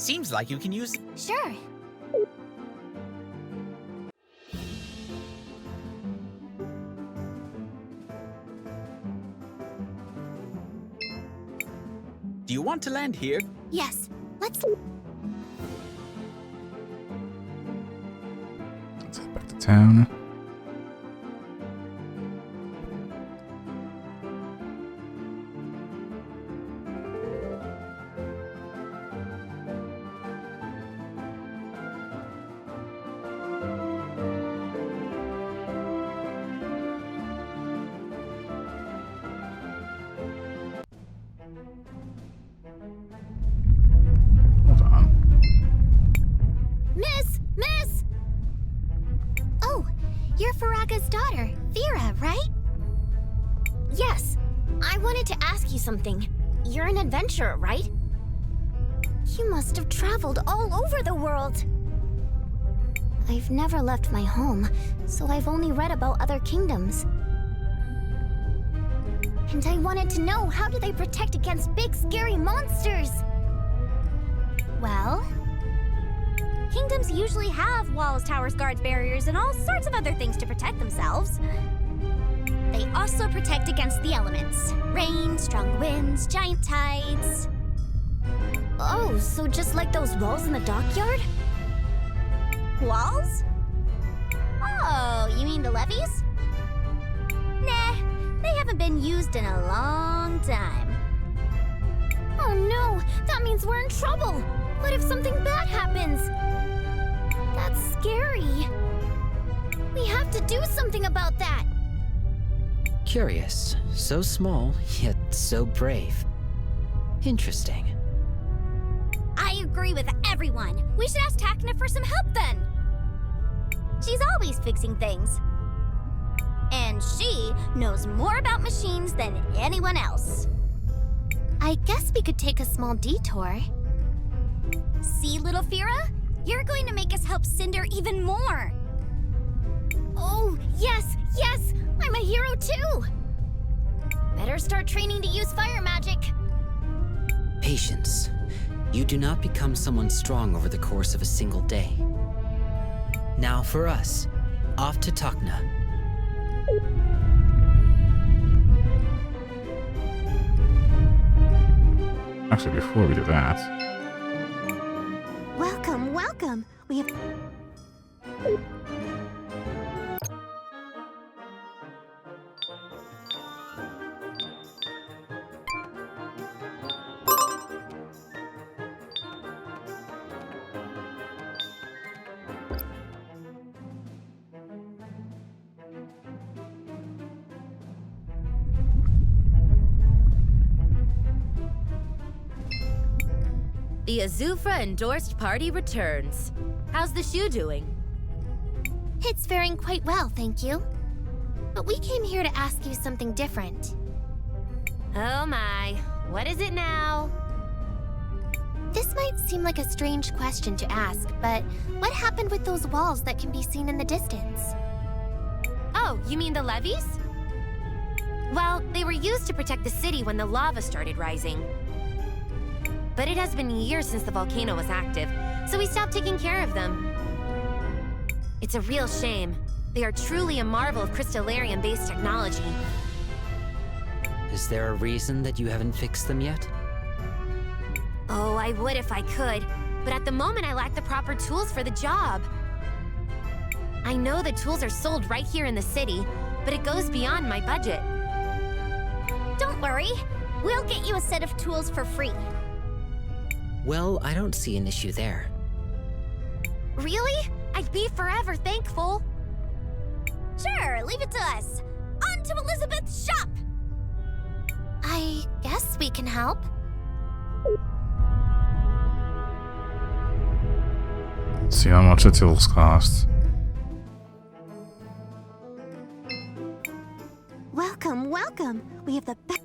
Seems like you can use... Sure. Do you want to land here? Yes, let's... Let's head back to town. Hold on. Miss! Oh, you're Faraga's daughter, Vera, right? Yes. I wanted to ask you something. You're an adventurer, right? You must have traveled all over the world. I've never left my home, so I've only read about other kingdoms. And I wanted to know, how do they protect against big, scary monsters? Well, kingdoms usually have walls, towers, guards, barriers, and all sorts of other things to protect themselves. They also protect against the elements. Rain, strong winds, giant tides. Oh, so just like those walls in the dockyard? Walls? Oh, you mean the levees? Nah, they haven't been used in a long time. Oh no, that means we're in trouble. What if something bad happens? That's scary. We have to do something about that. Curious. So small, yet so brave. Interesting. I agree with everyone. We should ask Takna for some help then. She's always fixing things. And she knows more about machines than anyone else. I guess we could take a small detour. See, little Fira? You're going to make us help Cinder even more. Oh, yes! I'm a hero too! Better start training to use fire magic. Patience. You do not become someone strong over the course of a single day. Now for us, off to Takna. Actually, before we do that, Welcome. We have... The Azufra-endorsed party returns. How's the shoe doing? It's faring quite well, thank you. But we came here to ask you something different. Oh my, what is it now? This might seem like a strange question to ask, but what happened with those walls that can be seen in the distance? Oh, you mean the levees? Well, they were used to protect the city when the lava started rising. But it has been years since the volcano was active, so we stopped taking care of them. It's a real shame. They are truly a marvel of crystallarium-based technology. Is there a reason that you haven't fixed them yet? Oh, I would if I could, but at the moment I lack the proper tools for the job. I know the tools are sold right here in the city, but it goes beyond my budget. Don't worry, we'll get you a set of tools for free. Well, I don't see an issue there. Really? I'd be forever thankful. Sure, leave it to us. On to Elizabeth's shop! I guess we can help. let's see how much the tools cost. Welcome. We have the best.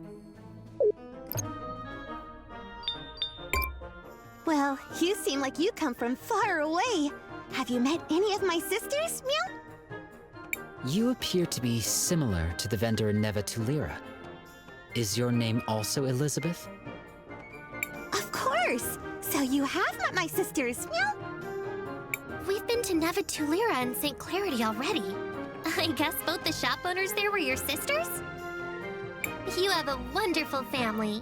Well, you seem like you come from far away. Have you met any of my sisters, Meow? You appear to be similar to the vendor in Neva Tulira. Is your name also Elizabeth? Of course! So So you have met my sisters, yeah? We've been to Nevatulira and St. Clarity already. I guess both the shop owners there were your sisters? You have a wonderful family.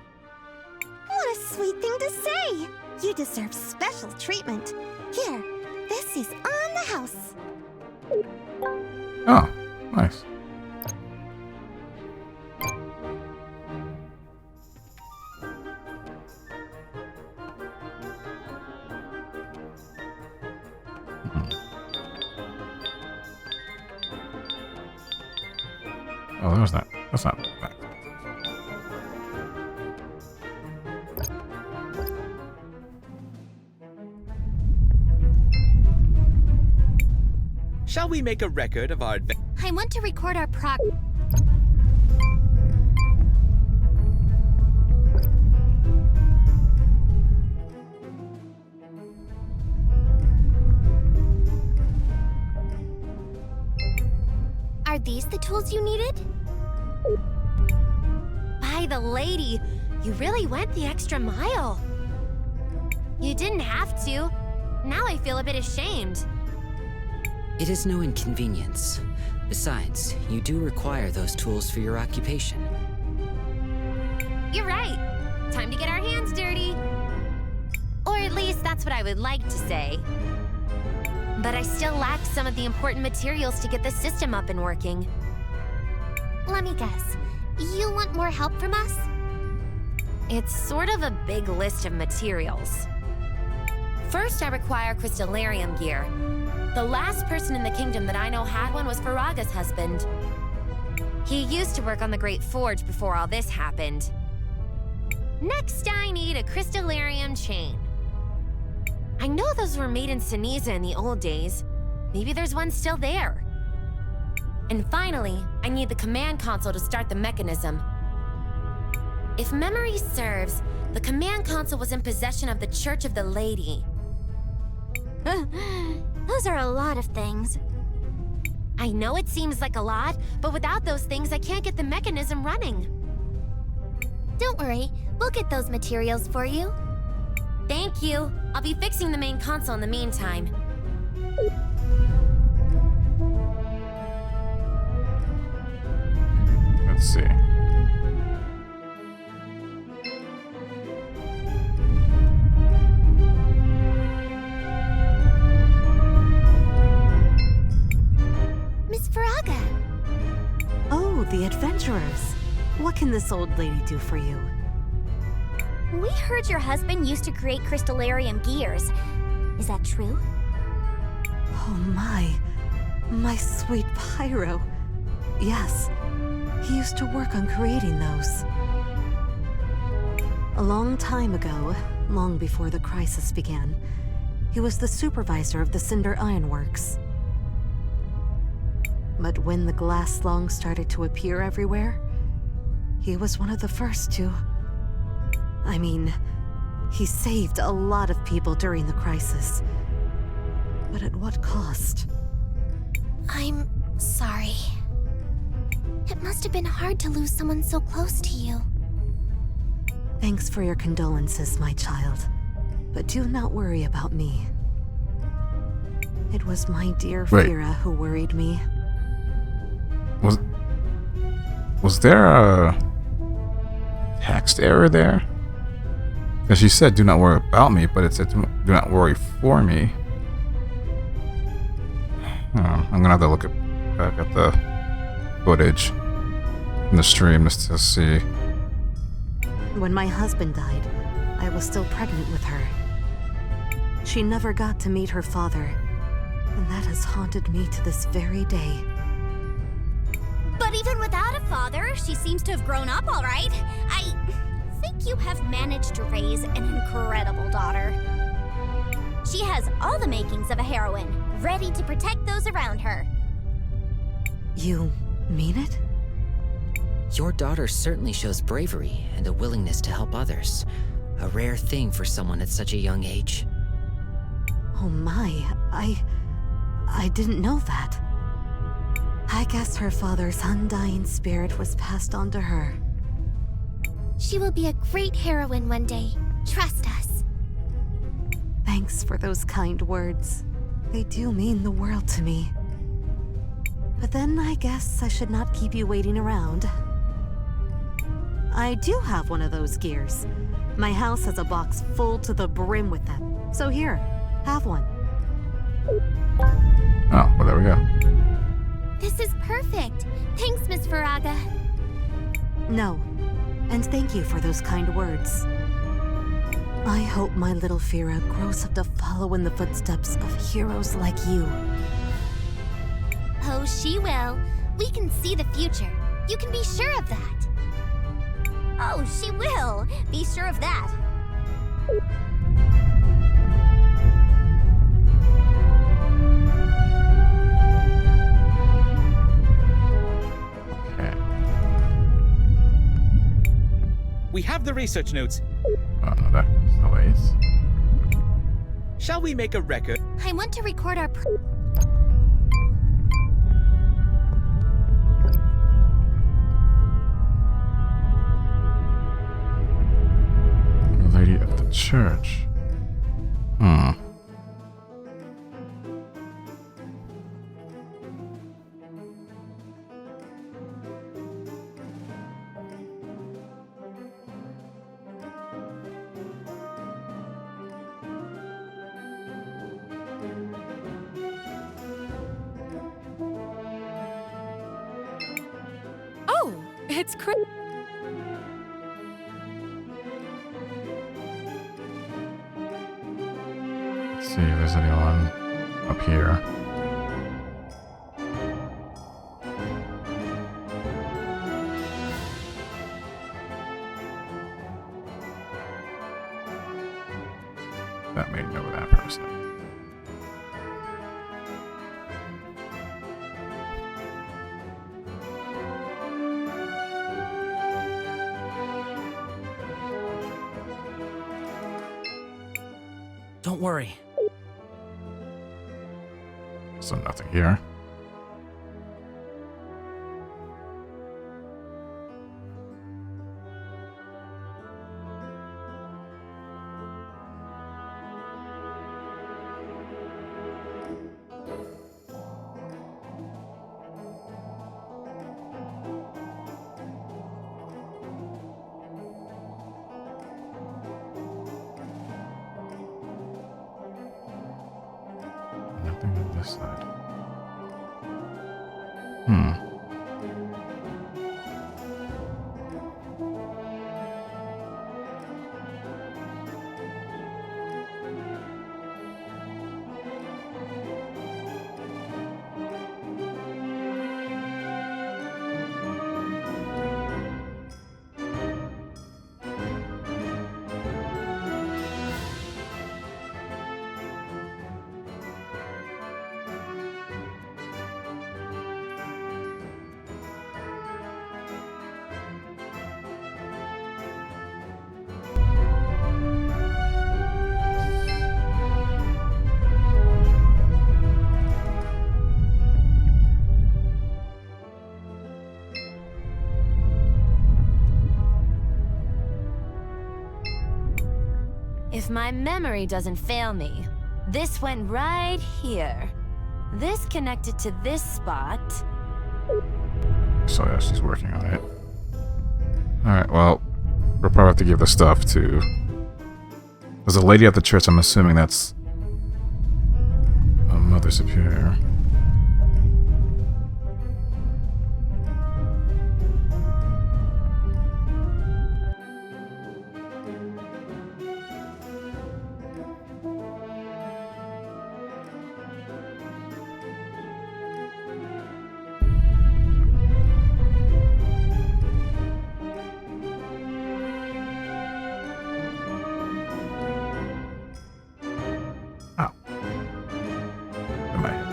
What a sweet thing to say! You deserve special treatment. Here, this is on the house. Oh, nice. Oh, there's that. That's not back. Shall we make a record of our adventure? I want to record our Are these the tools you needed? By the lady, you really went the extra mile. You didn't have to. Now I feel a bit ashamed. It is no inconvenience. Besides, you do require those tools for your occupation. You're right. Time to get our hands dirty. Or at least that's what I would like to say. But I still lack some of the important materials to get the system up and working. Let me guess. You want more help from us? It's sort of a big list of materials. First, I require crystallarium gear. The last person in the kingdom that I know had one was Faraga's husband. He used to work on the Great Forge before all this happened. Next, I need a crystallarium chain. I know those were made in Sinisa in the old days. Maybe there's one still there. And finally, I need the command console to start the mechanism. If memory serves, the command console was in possession of the Church of the Lady. Those are a lot of things. I know it seems like a lot, but without those things, I can't get the mechanism running. Don't worry, we'll get those materials for you. Thank you. I'll be fixing the main console in the meantime. Let's see. Miss Faraga. Oh, the adventurers. What can this old lady do for you? We heard your husband used to create crystallarium gears. Is that true? Oh my sweet Pyro. Yes, he used to work on creating those. A long time ago, long before the crisis began, he was the supervisor of the Cinder Ironworks. But when the glass slung started to appear everywhere, he was one of the first to... I mean, he saved a lot of people during the crisis. But at what cost? I'm sorry. It must have been hard to lose someone so close to you. Thanks for your condolences, my child. But do not worry about me. It was my dear Wait. Fira who worried me. Was there a text error there? Because she said, "Do not worry about me," but it said, "Do not worry for me." I'm gonna have to look back at the footage in the stream just to see. When my husband died, I was still pregnant with her. She never got to meet her father, and that has haunted me to this very day. But even without a father, she seems to have grown up all right. I think you have managed to raise an incredible daughter. She has all the makings of a heroine, ready to protect those around her. You mean it? Your daughter certainly shows bravery and a willingness to help others. A rare thing for someone at such a young age. Oh my, I didn't know that. I guess her father's undying spirit was passed on to her. She will be a great heroine one day. Trust us. Thanks for those kind words. They do mean the world to me. But then I guess I should not keep you waiting around. I do have one of those gears. My house has a box full to the brim with them. So here, have one. Oh, well, there we go. This is perfect. Thanks, Miss Faraga. No, and thank you for those kind words. I hope my little Fira grows up to follow in the footsteps of heroes like you. Oh, she will. We can see the future. You can be sure of that. Oh, she will. Be sure of that. Okay. We have the research notes. Oh, no, that goes no ways. Shall we make a record? I want to record our... The lady at the church. Hmm. Oh, it's Cris. Let's see if there's anyone up here. That may know that person. Don't worry. So nothing here. Nothing on this side. Hmm. If my memory doesn't fail me, this went right here. This connected to this spot. So yeah, she's working on it. Alright, well, we'll probably have to give the stuff to... There's a lady at the church, I'm assuming that's... a Mother Superior. Oh. In my head.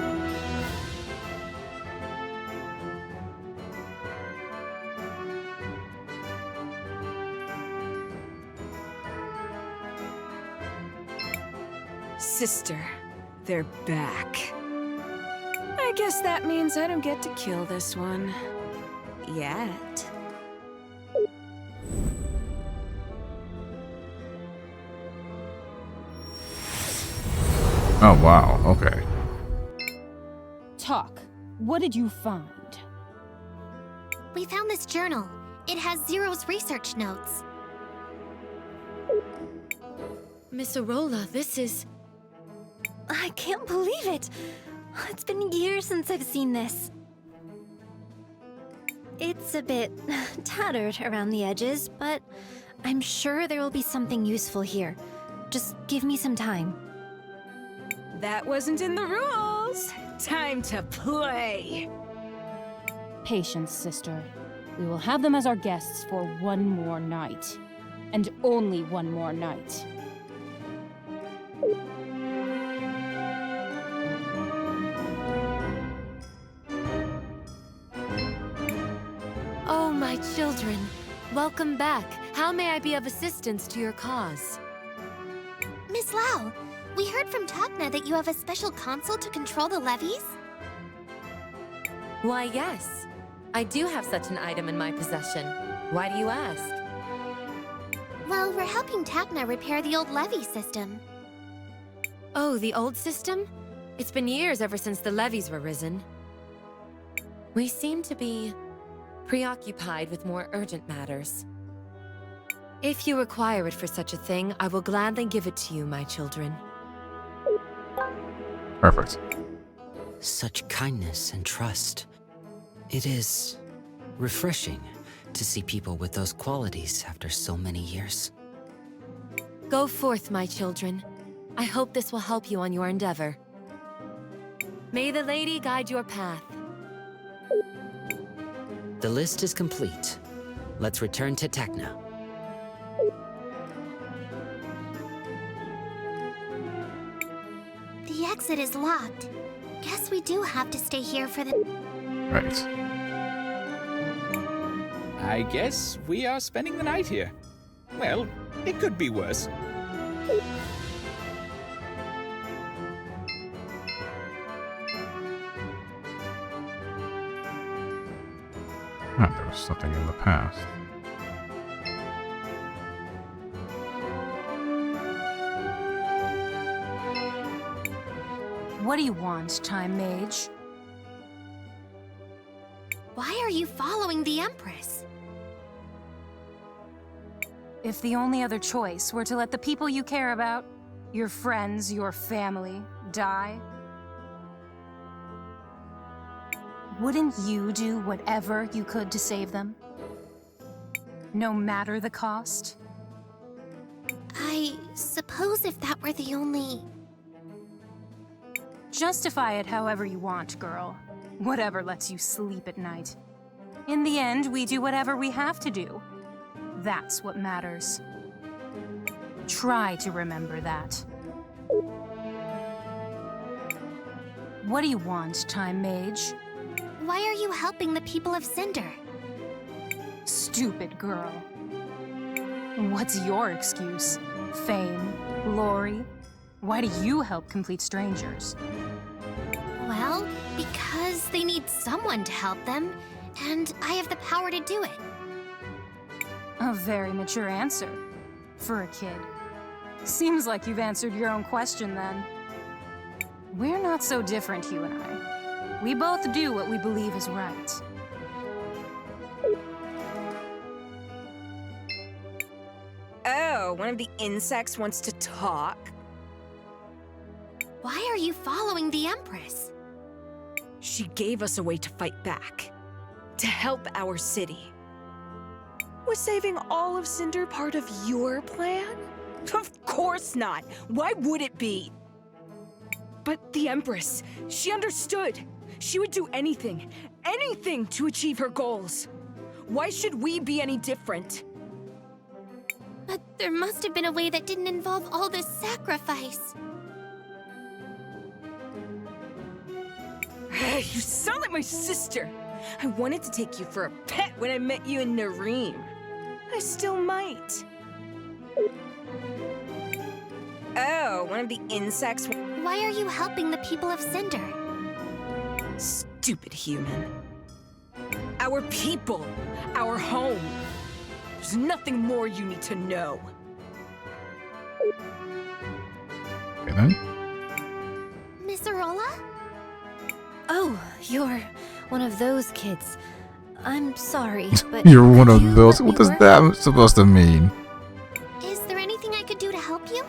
Sister, they're back. I guess that means I don't get to kill this one. Yet. Oh, wow. Okay. Talk. What did you find? We found this journal. It has Zero's research notes. Miss Arola, this is... I can't believe it. It's been years since I've seen this. It's a bit tattered around the edges, but I'm sure there will be something useful here. Just give me some time. That wasn't in the rules. Time to play. Patience, sister. We will have them as our guests for one more night. And only one more night. Oh, my children. Welcome back. How may I be of assistance to your cause? Miss Lau, we heard from Takna that you have a special console to control the levies? Why, yes. I do have such an item in my possession. Why do you ask? Well, we're helping Takna repair the old levy system. Oh, the old system? It's been years ever since the levies were risen. We seem to be preoccupied with more urgent matters. If you require it for such a thing, I will gladly give it to you, my children. Perfect. Such kindness and trust. It is refreshing to see people with those qualities after so many years. Go forth, my children. I hope this will help you on your endeavor. May the lady guide your path. The list is complete. Let's return to Tekna. The exit is locked. Guess we do have to stay here for the... Right. I guess we are spending the night here. Well, it could be worse. Ah, there was something in the past. What do you want, Time Mage? Why are you following the Empress? If the only other choice were to let the people you care about, your friends, your family, die, wouldn't you do whatever you could to save them? No matter the cost? I suppose if that were the only... Justify it however you want, girl. Whatever lets you sleep at night. In the end, we do whatever we have to do. That's what matters. Try to remember that. What do you want, Time Mage? Why are you helping the people of Cinder? Stupid girl. What's your excuse? Fame? Glory? Why do you help complete strangers? Well, because they need someone to help them, and I have the power to do it. A very mature answer. For a kid. Seems like you've answered your own question then. We're not so different, you and I. We both do what we believe is right. Oh, one of the insects wants to talk? Why are you following the Empress? She gave us a way to fight back. To help our city. Was saving all of Cinder part of your plan? Of course not! Why would it be? But the Empress, she understood. She would do anything to achieve her goals. Why should we be any different? But there must have been a way that didn't involve all this sacrifice. You sound like my sister. I wanted to take you for a pet when I met you in Nareem. I still might. Oh, one of the insects. Why are you helping the people of Cinder? Stupid human. Our people, our home. There's nothing more you need to know. Okay then. Acerola? Oh, you're one of those kids. I'm sorry, but You're one could of you those. let What me does work? that supposed to mean? Is there anything I could do to help you?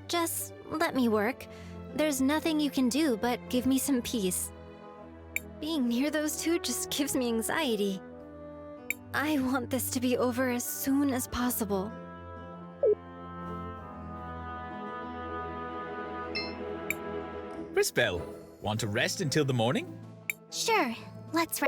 Just let me work. There's nothing you can do but give me some peace. Being near those two just gives me anxiety. I want this to be over as soon as possible. Crisbell, want to rest until the morning? Sure, let's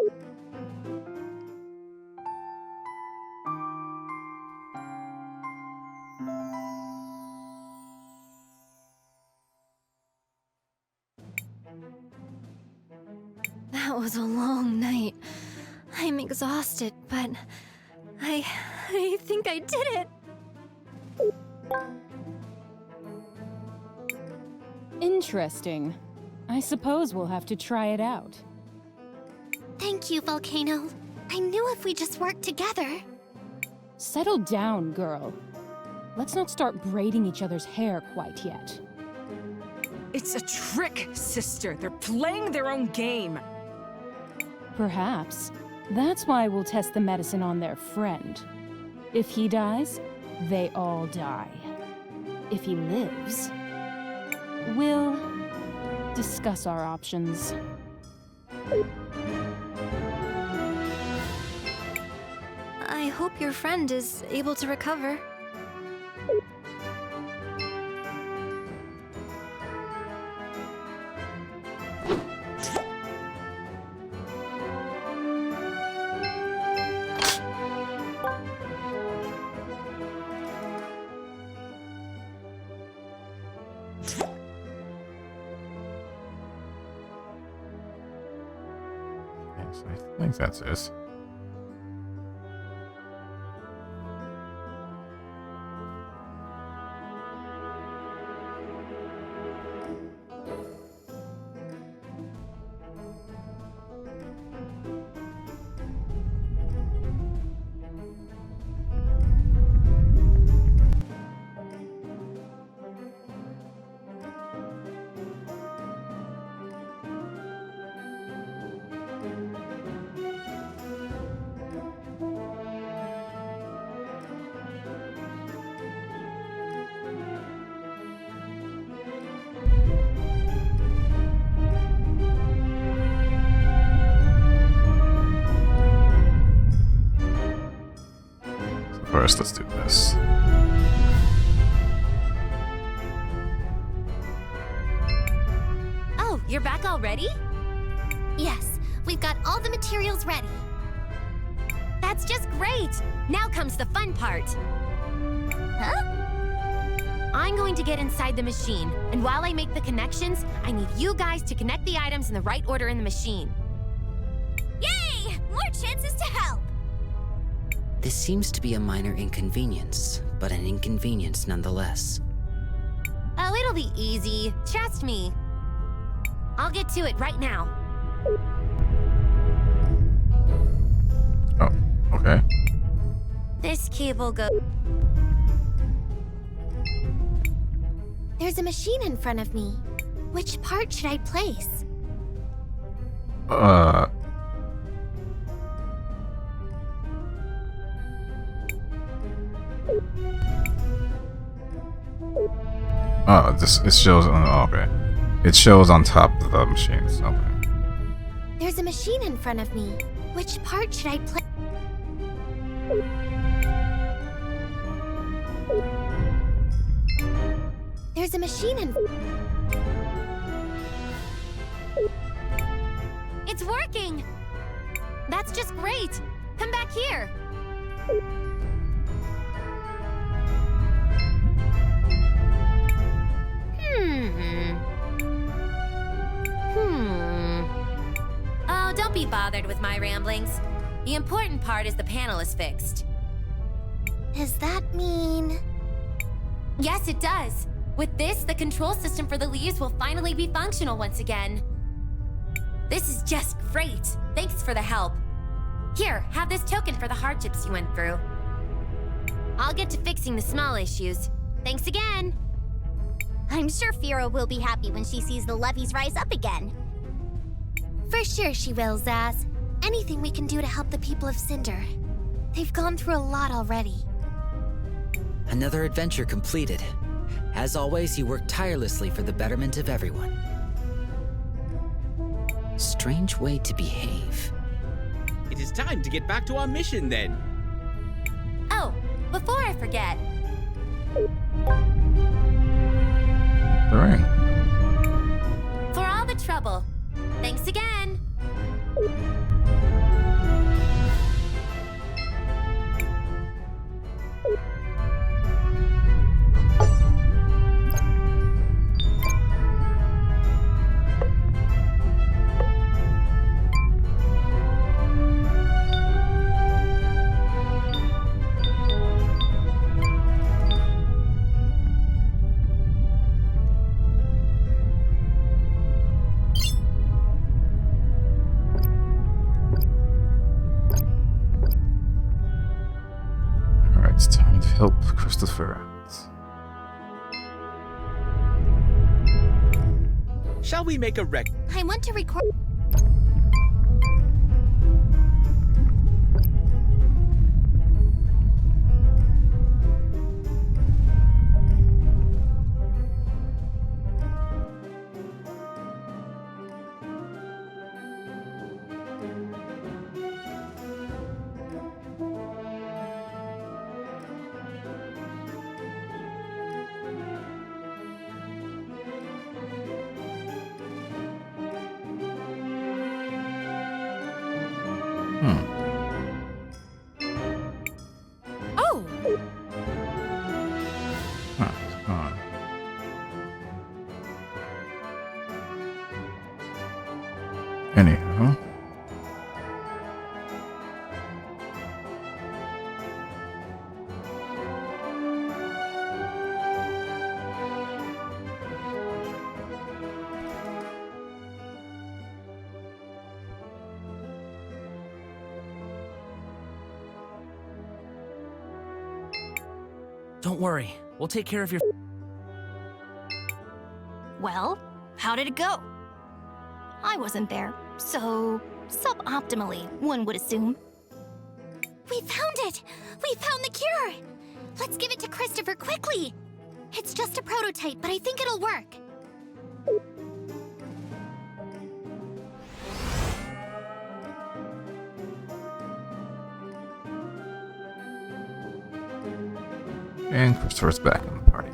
That was a long night. I'm exhausted, but I think I did it. Interesting. I suppose we'll have to try it out. Thank you, Volcano. I knew if we just worked together. Settle down, girl. Let's not start braiding each other's hair quite yet. It's a trick, sister. They're playing their own game. Perhaps. That's why we'll test the medicine on their friend. If he dies, they all die. If he lives, we'll discuss our options. I hope your friend is able to recover. Yes, I think that's it. First, let's do this. Oh, you're back already? Yes, we've got all the materials ready. That's just great! Now comes the fun part. Huh? I'm going to get inside the machine, and while I make the connections, I need you guys to connect the items in the right order in the machine. Yay! More chances to help! This seems to be a minor inconvenience, but an inconvenience nonetheless. Oh, it'll be easy. Trust me. I'll get to it right now. Oh, okay. This cable goes... There's a machine in front of me. Which part should I place? Oh, it shows on. Oh, okay. It shows on top of the machines. Okay. There's a machine in front of me. Which part should I place? There's a machine in... It's working! That's just great! Come back here! Oh, don't be bothered with my ramblings. The important part is the panel is fixed. Does that mean... Yes, it does. With this, the control system for the leaves will finally be functional once again. This is just great. Thanks for the help. Here, have this token for the hardships you went through. I'll get to fixing the small issues. Thanks again. I'm sure Fira will be happy when she sees the levees rise up again. For sure she will, Zaz. Anything we can do to help the people of Cinder. They've gone through a lot already. Another adventure completed. As always, you work tirelessly for the betterment of everyone. Strange way to behave. It is time to get back to our mission then. Oh, before I forget, The ring. for all the trouble, thanks again. Alright, it's time to help Christopher out. Shall we make a I want to record. Oh, Huh, come on. Anyhow. Don't worry, we'll take care of your. Well, how did it go? I wasn't there, so suboptimally, one would assume. We found it! We found the cure! Let's give it to Christopher quickly! It's just a prototype, but I think it'll work. And Christopher's back in the party.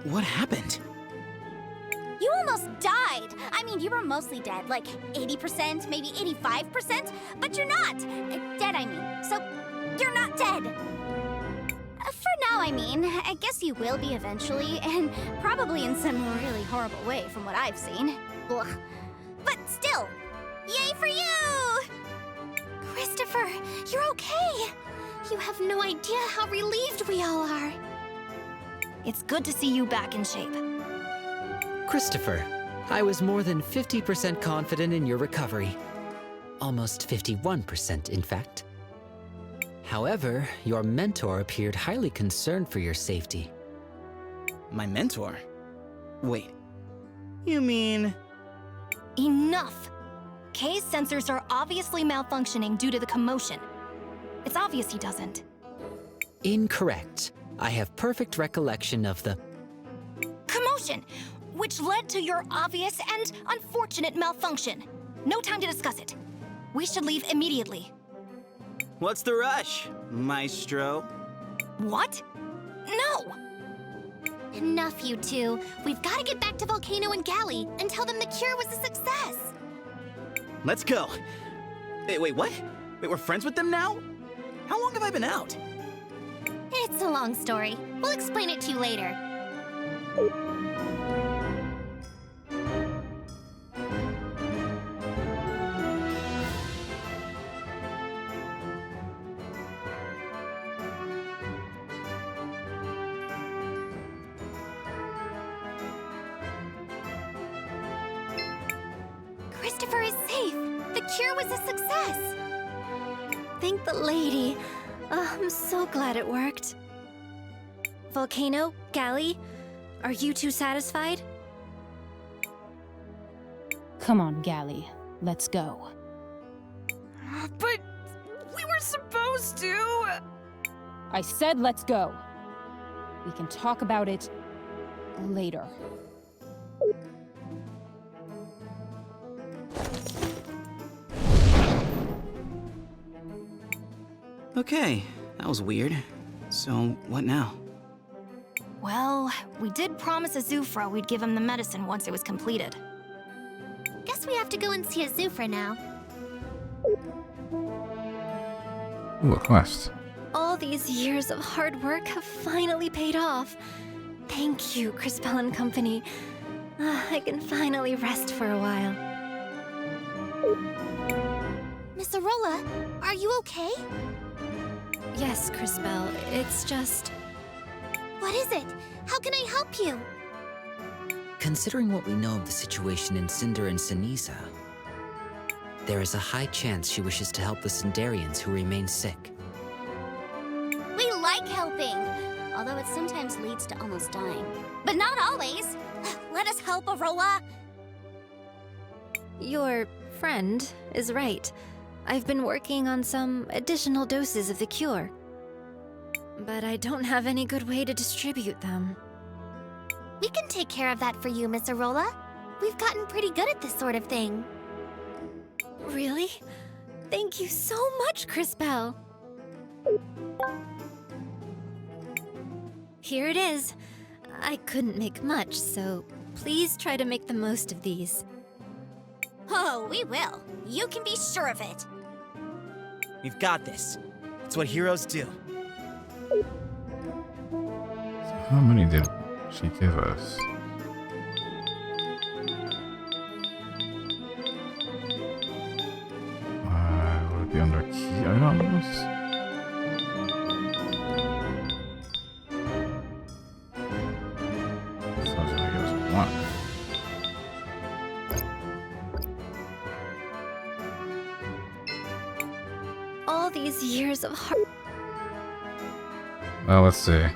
What happened? You almost died! I mean, you were mostly dead, like 80%, maybe 85%, but you're not! Dead, I mean. So, you're not dead! For now, I mean. I guess you will be eventually, and probably in some really horrible way from what I've seen. Ugh. But still, yay for you! Christopher, you're okay! You have no idea how relieved we all are. It's good to see you back in shape. Christopher, I was more than 50% confident in your recovery. Almost 51%, in fact. However, your mentor appeared highly concerned for your safety. My mentor? Wait. You mean... Enough! Kay's sensors are obviously malfunctioning due to the commotion. It's obvious he doesn't. Incorrect. I have perfect recollection of the Commotion! Which led to your obvious and unfortunate malfunction. No time to discuss it. We should leave immediately. What's the rush, Maestro? What? No! Enough, you two. We've got to get back to Volcano and Galley and tell them the cure was a success. Let's go. Hey, wait, what? Wait, we're friends with them now? How long have I been out? It's a long story. We'll explain it to you later. Christopher is safe. The cure was a success. Thank the lady. Oh, I'm so glad it worked. Volcano, Gally, are you two satisfied? Come on, Gally. Let's go. But we were supposed to. I said let's go. We can talk about it later. Okay, that was weird. So, what now? Well, we did promise Azufra we'd give him the medicine once it was completed. Guess we have to go and see Azufra now. Ooh, a quest. All these years of hard work have finally paid off. Thank you, Crispell and Company. I can finally rest for a while. Miss Arola, are you okay? Yes, Crispell, it's just... What is it? How can I help you? Considering what we know of the situation in Cinder and Sinisa, there is a high chance she wishes to help the Cinderians who remain sick. We like helping, although it sometimes leads to almost dying. But not always. Let us help, Arola. Your friend is right. I've been working on some additional doses of the cure. But I don't have any good way to distribute them. We can take care of that for you, Miss Arola. We've gotten pretty good at this sort of thing. Really? Thank you so much, Crispell. Here it is. I couldn't make much, so please try to make the most of these. Oh, we will. You can be sure of it. We've got this. It's what heroes do. How many did she give us? Would it be under key items? So I was gonna give us one. All these years of hard... Well, let's see.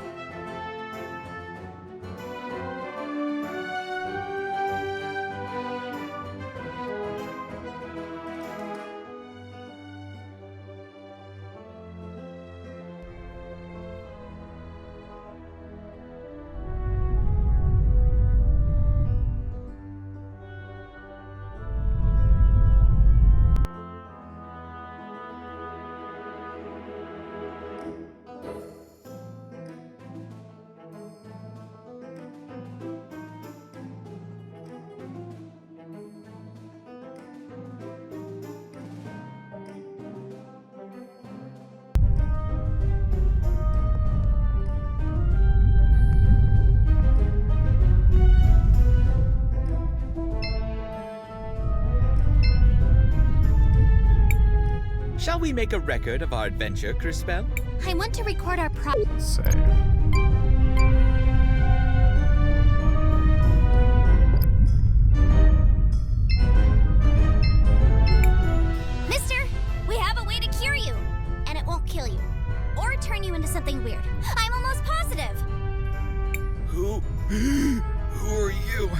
Shall we make a record of our adventure, Crispell? I want to record our Save. Mister, we have a way to cure you. And it won't kill you. Or turn you into something weird. I'm almost positive. Who are you?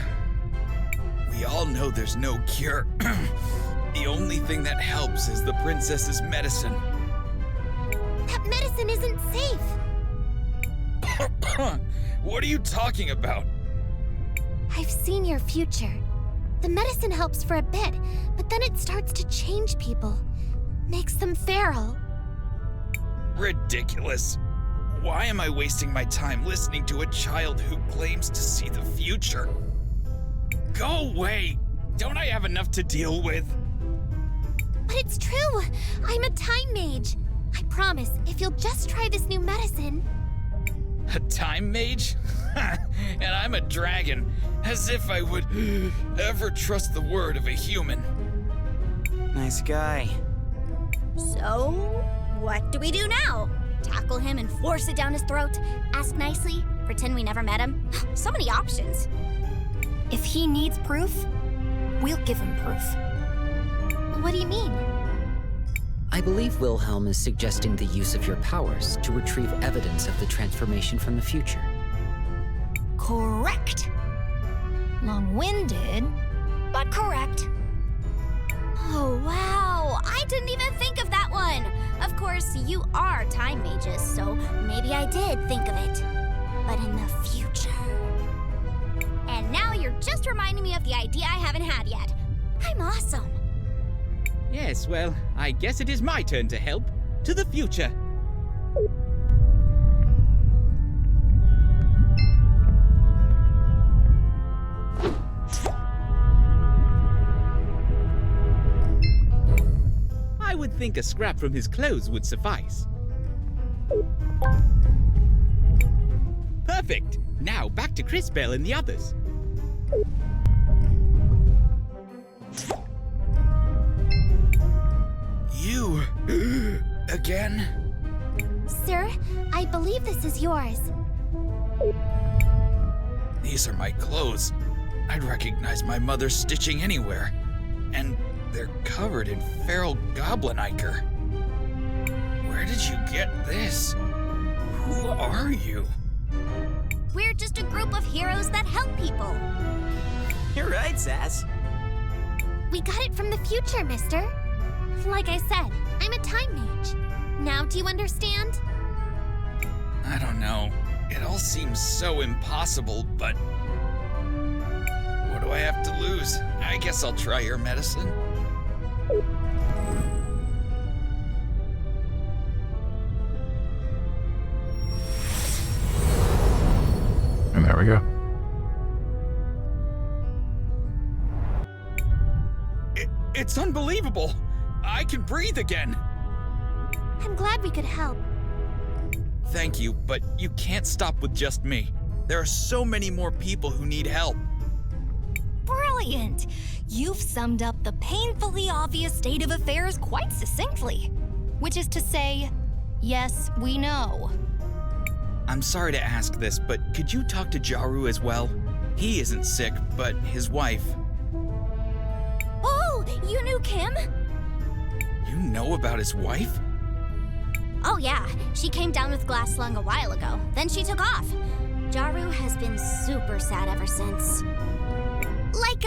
We all know there's no cure. The only thing that helps is the princess's medicine. That medicine isn't safe. What are you talking about? I've seen your future. The medicine helps for a bit, but then it starts to change people. Makes them feral. Ridiculous. Why am I wasting my time listening to a child who claims to see the future? Go away! Don't I have enough to deal with? But it's true. I'm a time mage. I promise, if you'll just try this new medicine... A time mage? And I'm a dragon. As if I would ever trust the word of a human. Nice guy. So, what do we do now? Tackle him and force it down his throat? Ask nicely? Pretend we never met him? So many options. If he needs proof, we'll give him proof. What do you mean? I believe Wilhelm is suggesting the use of your powers to retrieve evidence of the transformation from the future. Correct. Long-winded, but correct. Oh, wow. I didn't even think of that one. Of course, you are time mages, so maybe I did think of it. But in the future. And now you're just reminding me of the idea I haven't had yet. I'm awesome. Yes, well, I guess it is my turn to help. To the future. I would think a scrap from his clothes would suffice. Perfect! Now back to Cris Bell and the others. You... again? Sir, I believe this is yours. These are my clothes. I'd recognize my mother's stitching anywhere. And they're covered in feral goblin ichor. Where did you get this? Who are you? We're just a group of heroes that help people. You're right, Sass. We got it from the future, mister. Like I said, I'm a time mage. Now do you understand? I don't know. It all seems so impossible, but... what do I have to lose? I guess I'll try your medicine. And there we go. It's unbelievable! I can breathe again! I'm glad we could help. Thank you, but you can't stop with just me. There are so many more people who need help. Brilliant! You've summed up the painfully obvious state of affairs quite succinctly. Which is to say, yes, we know. I'm sorry to ask this, but could you talk to Jaru as well? He isn't sick, but his wife. Oh, you knew Kim? You know about his wife? Oh yeah, she came down with glass lung a while ago. Then she took off. Jaru has been super sad ever since. Like,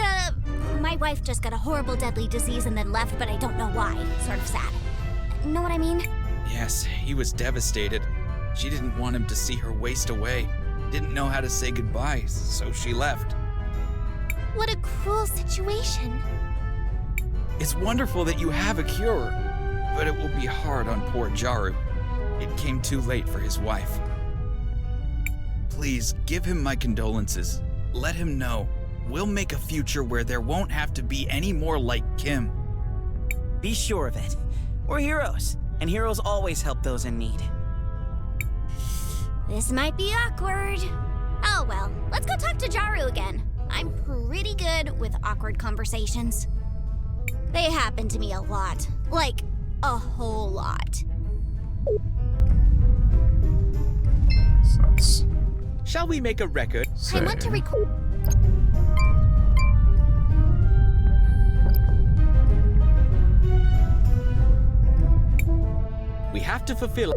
my wife just got a horrible deadly disease and then left, but I don't know why. Sort of sad. Know what I mean? Yes, he was devastated. She didn't want him to see her waste away. Didn't know how to say goodbye, so she left. What a cruel situation. It's wonderful that you have a cure, but it will be hard on poor Jaru. It came too late for his wife. Please, give him my condolences. Let him know. We'll make a future where there won't have to be any more like Kim. Be sure of it. We're heroes, and heroes always help those in need. This might be awkward. Oh well, let's go talk to Jaru again. I'm pretty good with awkward conversations. They happen to me a lot. Like, a whole lot. So let's Shall we make a record? say... I want to record. We have to fulfill...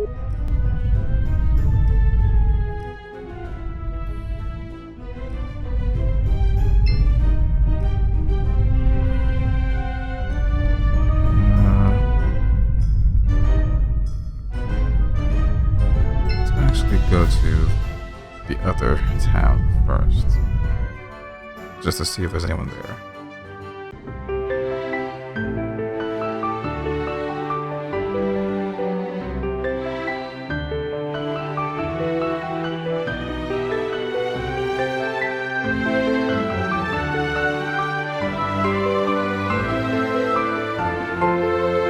Let's actually go to the other town first. Just to see if there's anyone there.